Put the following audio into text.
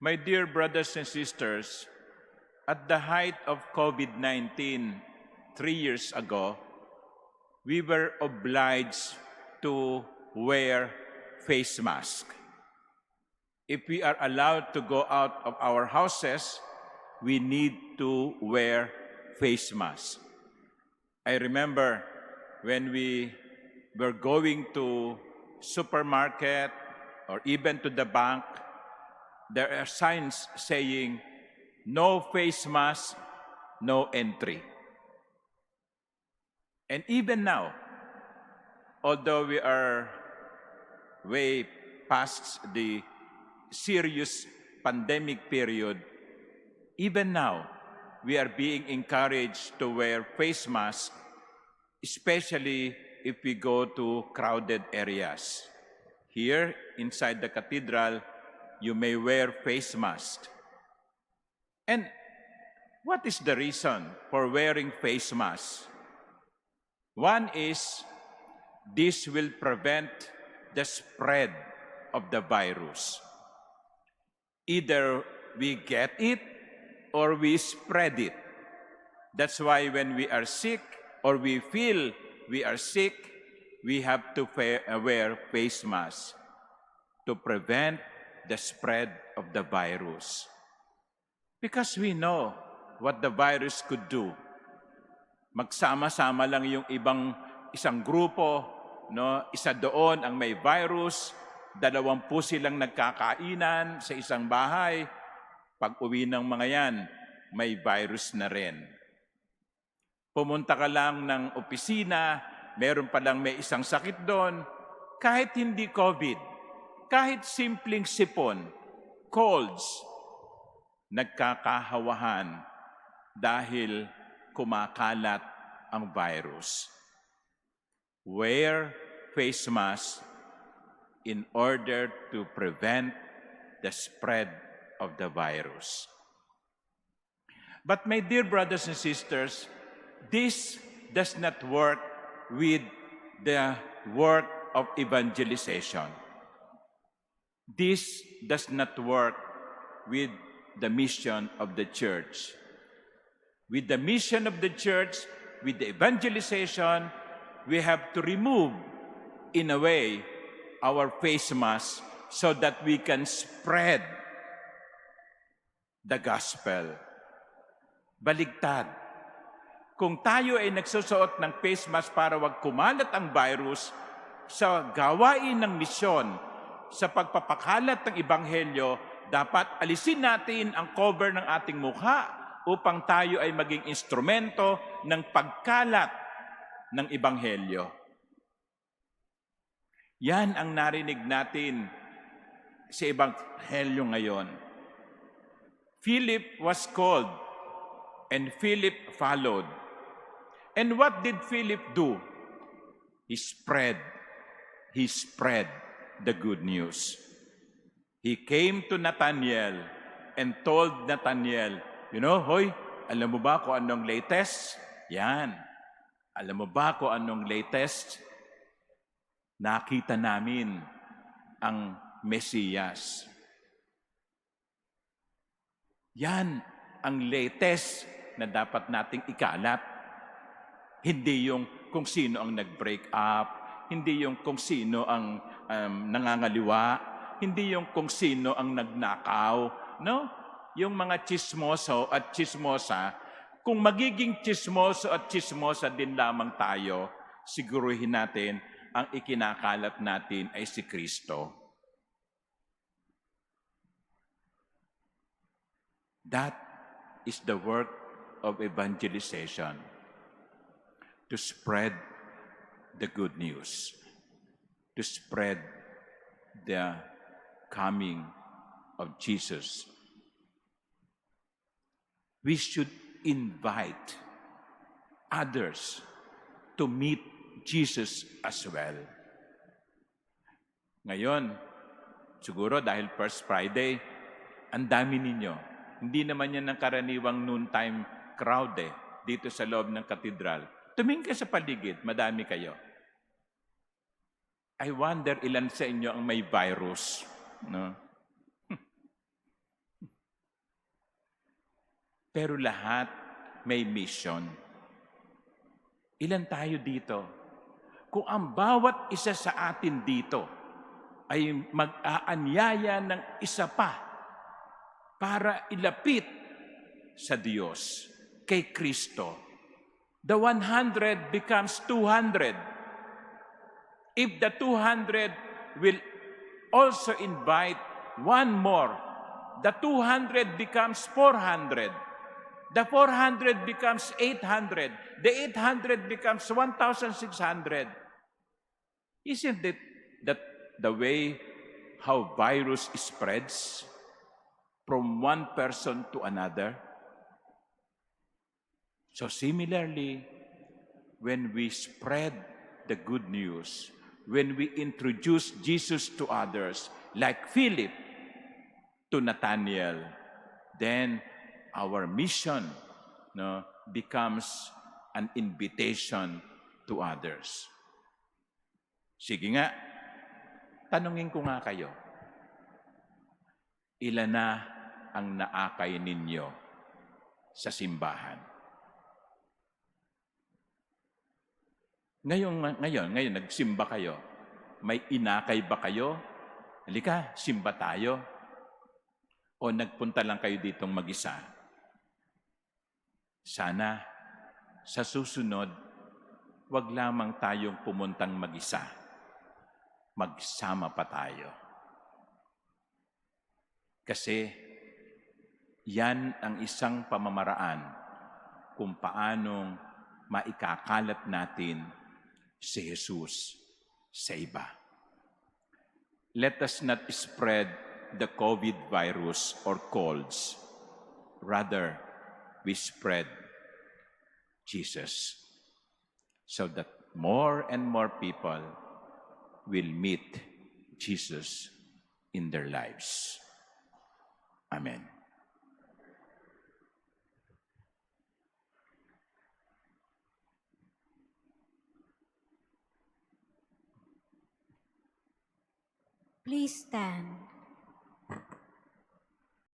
My dear brothers and sisters, at the height of COVID-19, 3 years ago, we were obliged to wear face mask. If we are allowed to go out of our houses, we need to wear face mask. I remember when we were going to supermarket or even to the bank, there are signs saying, no face mask, no entry. And even now, although we are way past the serious pandemic period, even now, we are being encouraged to wear face masks, especially if we go to crowded areas. Here, inside the cathedral, you may wear face masks. And what is the reason for wearing face masks? One is, this will prevent the spread of the virus. Either we get it or we spread it. That's why when we are sick or we feel we are sick, we have to wear face masks to prevent the spread of the virus. Because we know what the virus could do. Magsama-sama lang yung isang grupo, no? Isa doon ang may virus, 20 silang nagkakainan sa isang bahay. Pag uwi ng mga yan, may virus na rin. Pumunta ka lang ng opisina, meron palang may isang sakit doon, kahit hindi COVID, kahit simpleng sipon, colds, nagkakahawahan dahil kumakalat ang virus. Wear face mask in order to prevent the spread of the virus. But my dear brothers and sisters, this does not work with the work of evangelization. This does not work with the mission of the church. With the mission of the church, with the evangelization, we have to remove, in a way, our face mask so that we can spread the gospel. Baligtad. Kung tayo ay nagsusuot ng face mask para wag kumalat ang virus, sa gawain ng misyon, sa pagpapakalat ng ebanghelyo, dapat alisin natin ang cover ng ating mukha upang tayo ay maging instrumento ng pagkalat ng ebanghelyo. Yan ang narinig natin sa ebanghelyo ngayon. Philip was called and Philip followed. And what did Philip do? He spread the good news. He came to Nathanael and told Nathanael, hoy, alam mo ba kung anong latest? Yan. Alam mo ba kung anong latest? Nakita namin ang Mesiyas. Yan ang latest na dapat nating ikalat. Hindi yung kung sino ang nag-break up, hindi yung kung sino ang nangangaliwa, hindi yung kung sino ang nagnakaw, no? Yung mga chismoso at chismosa, kung magiging chismoso at chismosa din lamang tayo, siguruhin natin ang ikinakalat natin ay si Kristo. That is the work of evangelization. To spread the good news. To spread the coming of Jesus. We should invite others to meet Jesus as well. Ngayon, siguro dahil First Friday, ang dami ninyo. Hindi naman yan ng karaniwang noontime crowd dito sa loob ng katedral. Tumingin ka sa paligid, madami kayo. I wonder ilan sa inyo ang may virus. No? pero lahat may mission. Ilan tayo dito? Kung ang bawat isa sa atin dito ay mag-aanyaya ng isa pa para ilapit sa Diyos, kay Kristo, the 100 becomes 200. If the 200 will also invite one more, the 200 becomes 400. The 400 becomes 800. The 800 becomes 1,600. Isn't it that the way how virus spreads from one person to another? So similarly, when we spread the good news, when we introduce Jesus to others, like Philip to Nathanael, then our mission becomes an invitation to others. Sige nga, tanungin ko nga kayo, ilan na ang naakay ninyo sa simbahan? Ngayon, nagsimba kayo. May inakay ba kayo? Halika, simba tayo. O nagpunta lang kayo ditong mag-isa? Sana, sa susunod, wag lamang tayong pumuntang mag-isa. Magsama pa tayo. Kasi, yan ang isang pamamaraan kung paanong maikakalat natin si Jesus sa iba. Let us not spread the COVID virus or colds. Rather, we spread Jesus so that more and more people will meet Jesus in their lives. Amen. Please stand.